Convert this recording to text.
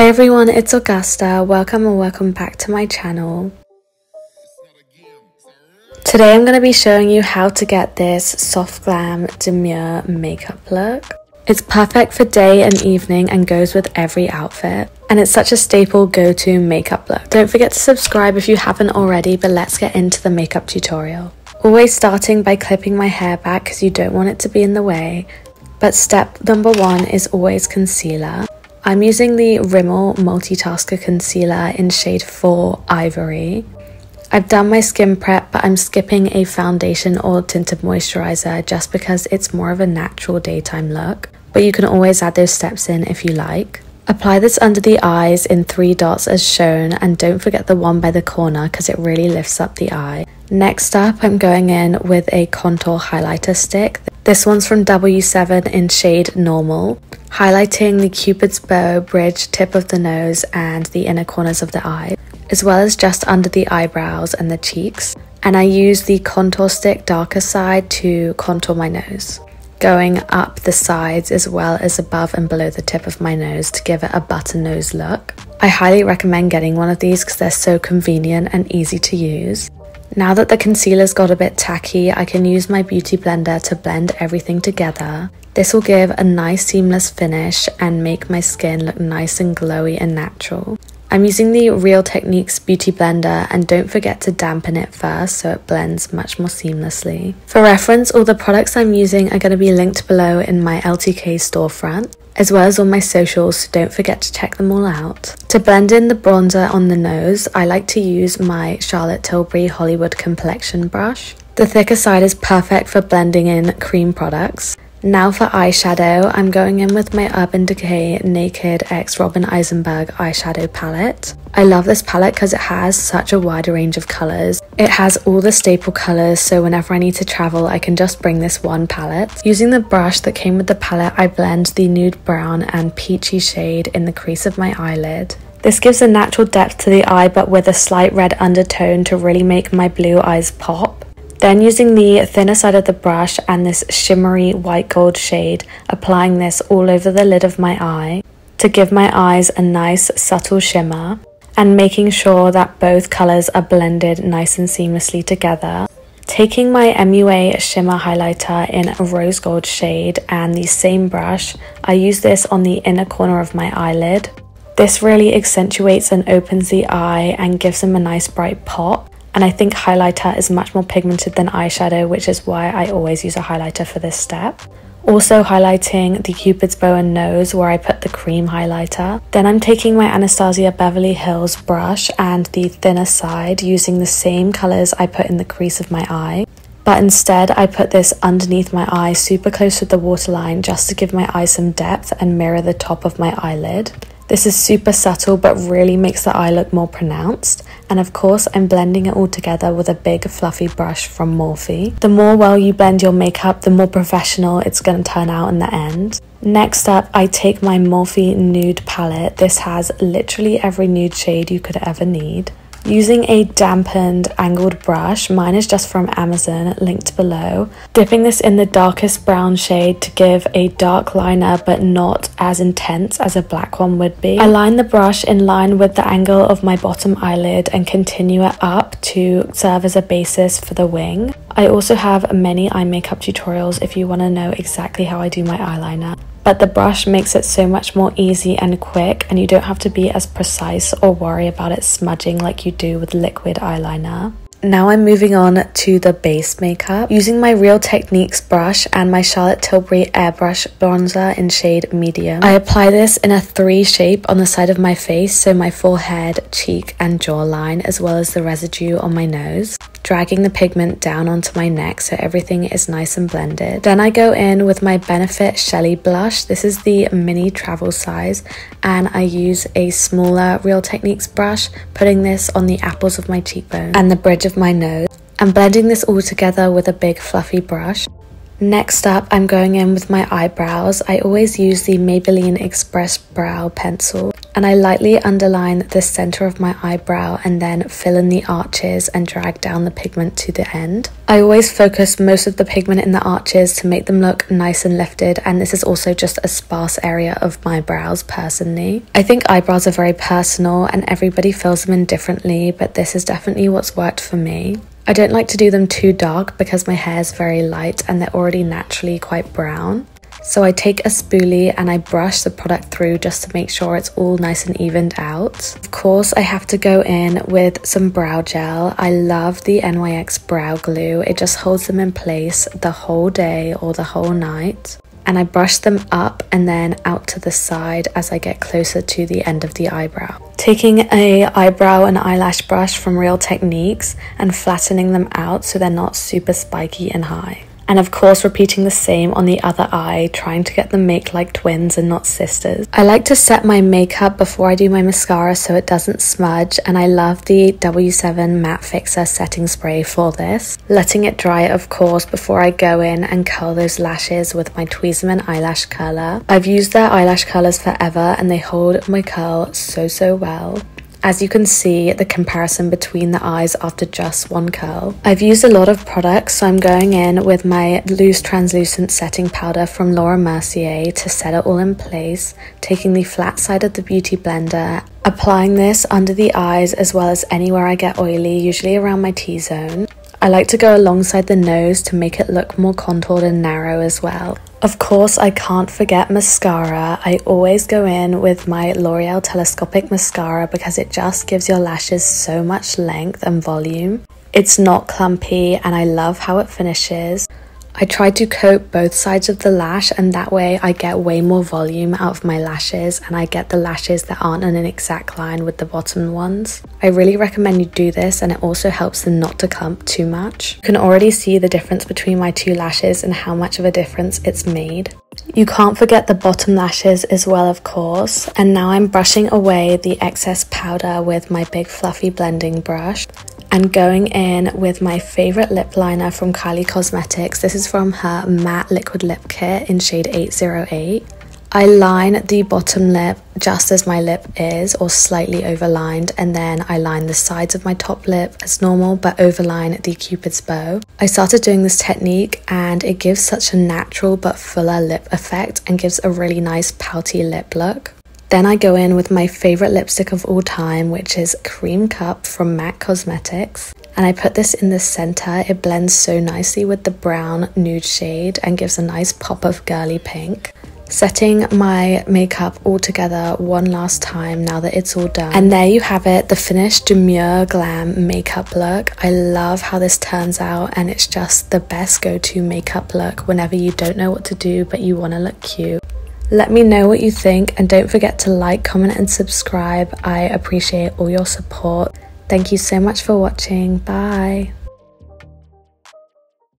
Hey everyone, it's Augusta. Welcome back to my channel. Today I'm going to be showing you how to get this soft glam demure makeup look. It's perfect for day and evening and goes with every outfit. And it's such a staple go-to makeup look. Don't forget to subscribe if you haven't already, but let's get into the makeup tutorial. Always starting by clipping my hair back because you don't want it to be in the way. But step number one is always concealer. I'm using the Rimmel Multitasker Concealer in shade 4 Ivory. I've done my skin prep, but I'm skipping a foundation or tinted moisturizer just because it's more of a natural daytime look. But you can always add those steps in if you like. Apply this under the eyes in 3 dots as shown, and don't forget the one by the corner because it really lifts up the eye. Next up, I'm going in with a contour highlighter stick. This one's from W7 in shade Normal, highlighting the Cupid's bow, bridge, tip of the nose and the inner corners of the eye, as well as just under the eyebrows and the cheeks. And I use the contour stick darker side to contour my nose, going up the sides as well as above and below the tip of my nose to give it a button nose look. I highly recommend getting one of these because they're so convenient and easy to use. Now that the concealer's got a bit tacky, I can use my beauty blender to blend everything together. This will give a nice seamless finish and make my skin look nice and glowy and natural. I'm using the Real Techniques beauty blender, and don't forget to dampen it first so it blends much more seamlessly. For reference, all the products I'm using are going to be linked below in my LTK storefront, as well as all my socials, so don't forget to check them all out. To blend in the bronzer on the nose, I like to use my Charlotte Tilbury Hollywood complexion brush. The thicker side is perfect for blending in cream products. Now for eyeshadow, I'm going in with my Urban Decay Naked x Robin Eisenberg eyeshadow palette. I love this palette because it has such a wide range of colours. It has all the staple colours, so whenever I need to travel, I can just bring this one palette. Using the brush that came with the palette, I blend the nude brown and peachy shade in the crease of my eyelid. This gives a natural depth to the eye, but with a slight red undertone to really make my blue eyes pop. Then using the thinner side of the brush and this shimmery white gold shade, applying this all over the lid of my eye to give my eyes a nice subtle shimmer, and making sure that both colours are blended nice and seamlessly together. Taking my MUA shimmer highlighter in a rose gold shade and the same brush, I use this on the inner corner of my eyelid. This really accentuates and opens the eye and gives them a nice bright pop. And I think highlighter is much more pigmented than eyeshadow, which is why I always use a highlighter for this step. Also highlighting the Cupid's bow and nose where I put the cream highlighter. Then I'm taking my Anastasia Beverly Hills brush and the thinner side, using the same colours I put in the crease of my eye. But instead I put this underneath my eye super close to the waterline just to give my eye some depth and mirror the top of my eyelid. This is super subtle but really makes the eye look more pronounced. And of course I'm blending it all together with a big fluffy brush from Morphe. The more well you blend your makeup, the more professional it's going to turn out in the end. Next up, I take my Morphe Nude palette. This has literally every nude shade you could ever need. Using a dampened angled brush, mine is just from Amazon, linked below. Dipping this in the darkest brown shade to give a dark liner but not as intense as a black one would be. I line the brush in line with the angle of my bottom eyelid and continue it up to serve as a basis for the wing. I also have many eye makeup tutorials if you want to know exactly how I do my eyeliner. But the brush makes it so much more easy and quick, and you don't have to be as precise or worry about it smudging like you do with liquid eyeliner. Now I'm moving on to the base makeup. Using my Real Techniques brush and my Charlotte Tilbury Airbrush bronzer in shade medium, I apply this in a 3 shape on the side of my face, so my forehead, cheek and jawline, as well as the residue on my nose, dragging the pigment down onto my neck so everything is nice and blended. Then I go in with my Benefit Shellie blush. This is the mini travel size, and I use a smaller Real Techniques brush, putting this on the apples of my cheekbone and the bridge of my nose, and blending this all together with a big fluffy brush. Next up, I'm going in with my eyebrows. I always use the Maybelline Express Brow Pencil, and I lightly underline the center of my eyebrow and then fill in the arches and drag down the pigment to the end. I always focus most of the pigment in the arches to make them look nice and lifted, and this is also just a sparse area of my brows personally. I think eyebrows are very personal and everybody fills them in differently, but this is definitely what's worked for me. I don't like to do them too dark because my hair is very light and they're already naturally quite brown. So I take a spoolie and I brush the product through just to make sure it's all nice and evened out. Of course, I have to go in with some brow gel. I love the NYX Brow Glue. It just holds them in place the whole day or the whole night. And I brush them up and then out to the side as I get closer to the end of the eyebrow. Taking a eyebrow and eyelash brush from Real Techniques and flattening them out so they're not super spiky and high. And of course repeating the same on the other eye, trying to get them make like twins and not sisters. I like to set my makeup before I do my mascara so it doesn't smudge, and I love the W7 Matte Fixer setting spray for this. Letting it dry of course before I go in and curl those lashes with my Tweezerman eyelash curler. I've used their eyelash curlers forever and they hold my curl so well. As you can see, the comparison between the eyes after just one curl. I've used a lot of products, so I'm going in with my loose translucent setting powder from Mercier to set it all in place, taking the flat side of the beauty blender, applying this under the eyes as well as anywhere I get oily, usually around my T-zone. I like to go alongside the nose to make it look more contoured and narrow as well. Of course, I can't forget mascara. I always go in with my L'Oreal Telescopic mascara because it just gives your lashes so much length and volume. It's not clumpy and I love how it finishes. I try to coat both sides of the lash, and that way I get way more volume out of my lashes and I get the lashes that aren't in an exact line with the bottom ones. I really recommend you do this, and it also helps them not to clump too much. You can already see the difference between my two lashes and how much of a difference it's made. You can't forget the bottom lashes as well, of course. And now I'm brushing away the excess powder with my big fluffy blending brush and going in with my favorite lip liner from Kylie Cosmetics. This is from her matte liquid lip kit in shade 808. I line the bottom lip just as my lip is, or slightly overlined, and then I line the sides of my top lip as normal but overline the Cupid's bow. I started doing this technique and it gives such a natural but fuller lip effect and gives a really nice pouty lip look. Then I go in with my favorite lipstick of all time, which is Cream Cup from MAC Cosmetics. And I put this in the center. It blends so nicely with the brown nude shade and gives a nice pop of girly pink. Setting my makeup all together one last time now that it's all done. And there you have it, the finished Demure Glam makeup look. I love how this turns out, and it's just the best go-to makeup look whenever you don't know what to do but you want to look cute. Let me know what you think, and don't forget to like, comment and subscribe. I appreciate all your support. Thank you so much for watching. Bye.